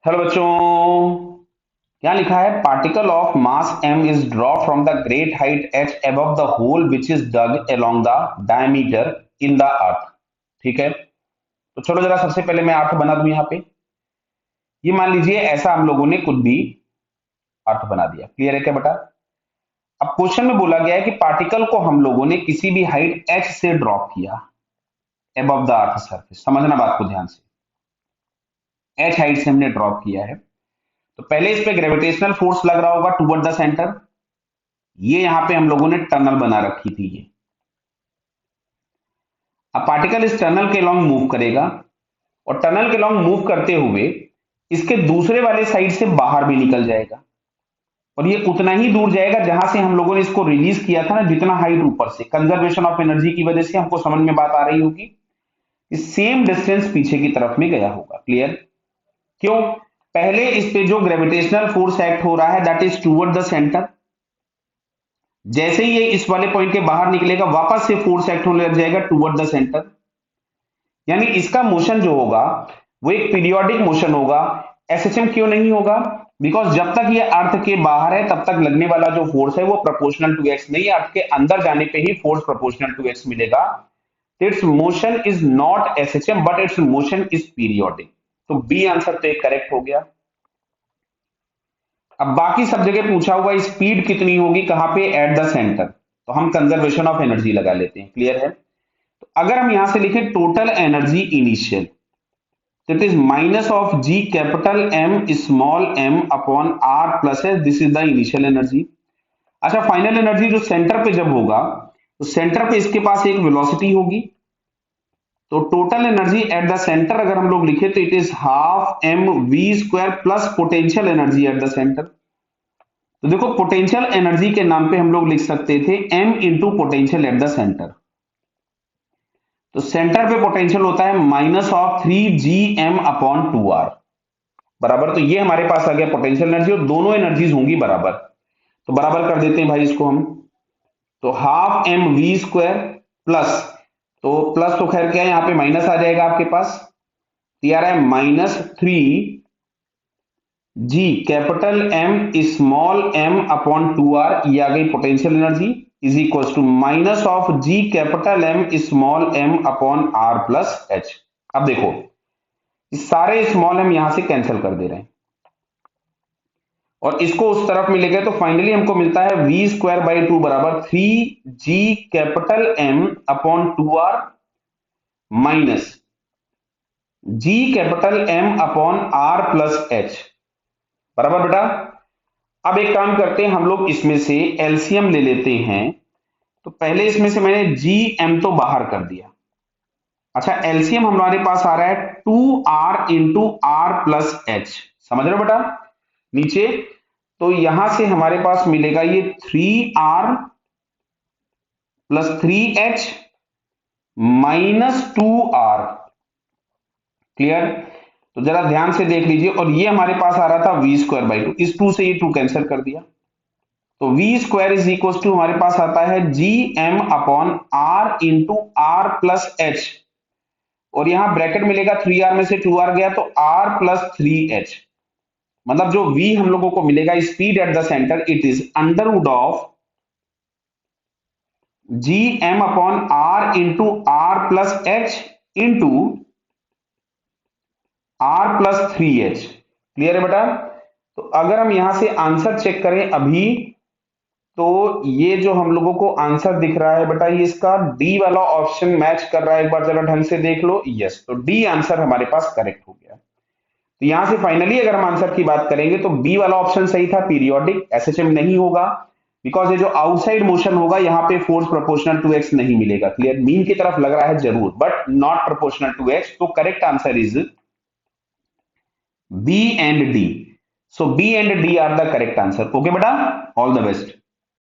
Hello बच्चों। क्या लिखा है? Particle of mass m is drop from the great height h above the hole which is dug along the diameter in the earth. ठीक है, तो चलो जरा सबसे पहले मैं अर्थ बना दूं यहाँ पे। ये मान लीजिए ऐसा हम लोगों ने कुछ भी अर्थ बना दिया। क्लियर है क्या बेटा? अब क्वेश्चन में बोला गया है कि पार्टिकल को हम लोगों ने किसी भी हाइट h से ड्रॉप किया above द अर्थ सरफेस। समझना बात को ध्यान से। h हाइट से हमने ड्रॉप किया है, तो पहले इस पे ग्रेविटेशनल फोर्स लग रहा होगा टुवर्ड द सेंटर। ये यहां पे हम लोगों ने टनल बना रखी थी ये। अब पार्टिकल इस टनल के लॉन्ग मूव करेगा और टनल के लॉन्ग मूव करते हुए इसके दूसरे वाले साइड से बाहर भी निकल जाएगा और ये उतना ही दूर जाएगा जहां से हम लोगों ने इसको रिलीज किया था ना, जितना हाइट ऊपर से। कंजर्वेशन ऑफ एनर्जी की वजह से हमको समझ में बात आ रही होगी। सेम डिस्टेंस पीछे की तरफ में गया होगा। क्लियर? क्यों? पहले इस पे जो ग्रेविटेशनल फोर्स एक्ट हो रहा है that is toward the centre. जैसे ही ये इस वाले पॉइंट के बाहर निकलेगा वापस से फोर्स एक्ट होने लग जाएगा टुवर्ड द सेंटर। यानी इसका मोशन जो होगा वो एक पीरियोडिक मोशन होगा। एसएचएम क्यों नहीं होगा? बिकॉज जब तक ये अर्थ के बाहर है तब तक लगने वाला जो फोर्स है वो प्रोपोर्शनल टू एक्स नहीं है। अर्थ के अंदर जाने पे ही फोर्स प्रोपोर्शनल टू एक्स मिलेगा। It's motion is not SHM but it's motion is periodic. तो बी आंसर तो एक करेक्ट हो गया। अब बाकी सब जगह पूछा हुआ स्पीड कितनी होगी, कहां पे? Eight the centre. तो हम कंजर्वेशन ऑफ एनर्जी लगा लेते हैं। क्लियर है? तो अगर हम यहां से लिखें टोटल एनर्जी इनिशियल, तो it is minus of G capital M small M upon R plus S. This is the initial energy. अच्छा, फाइनल एनर्जी जो सेंटर पे जब होगा तो सेंटर पे इसके पास एक वेलोसिटी होगी। तो total energy at the centre अगर हम लोग लिखे तो it is half M V square plus potential energy at the centre. तो देखो, पोटेंशियल एनर्जी के नाम पे हम लोग लिख सकते थे m into potential at the centre. तो सेंटर पे पोटेंशियल होता है minus of 3gm upon 2r बराबर। तो ये हमारे पास आ गया पोटेंशियल एनर्जी और दोनों एनर्जीज होंगी बराबर। तो बराबर कर देते हैं भाई इसको हम। तो half M V square plus, तो प्लस तो खैर क्या है, यहां पे माइनस आ जाएगा आपके पास। तो आ रहा है minus 3g capital M small M upon 2r। ये आ गई potential energy is equal to minus of G capital M small M upon R plus H. अब देखो, इस सारे स्मॉल एम यहां से कैंसिल कर दे रहे हैं और इसको उस तरफ में ले गए तो फाइनली हमको मिलता है वी स्क्वायर बाई 2 बराबर 3g capital M upon 2r minus G capital M upon R plus H बराबर बेटा। अब एक काम करते हैं, हम लोग इसमें से एलसीएम ले लेते हैं। तो पहले इसमें से मैंने जी एम तो बाहर कर दिया। अच्छा, एलसीएम हमारे पास आ रहा है 2r into R plus H. समझ रहे हो बेटा? नीचे तो यहां से हमारे पास मिलेगा ये 3r plus 3h minus 2r। Clear? तो जरा ध्यान से देख लीजिए। और ये हमारे पास आ रहा था वी स्क्वायर बाई 2, इस 2 से ये 2 कैंसिल कर दिया। तो V square is equal to हमारे पास आता है G M upon R into R plus H. और यहां ब्रैकेट मिलेगा 3r में से 2r गया तो r प्लस 3h। मतलब जो v हम लोगों को मिलेगा speed at the centre it is under root of G M upon R into R plus H into R plus 3h। Clear है बेटा? तो अगर हम यहां से आंसर चेक करें अभी, तो ये जो हम लोगों को आंसर दिख रहा है बेटा, ये इसका डी वाला ऑप्शन मैच कर रहा है। एक बार जरा ढंग से देख लो। यस, तो डी आंसर हमारे पास करेक्ट हो गया। तो यहां से फाइनली अगर हम आंसर की बात करेंगे तो बी वाला ऑप्शन सही था, पीरियोडिक। एसएचएम नहीं होगा बिकॉज ये जो आउटसाइड मोशन होगा यहाँ पे फोर्स प्रोपोर्शनल टू एक्स नहीं मिलेगा। क्लियर? मीन की तरफ लग रहा है जरूर but not proportional to X. तो correct answer is B and D. So B and D are the correct answer. Okay बेटा, ऑल द बेस्ट।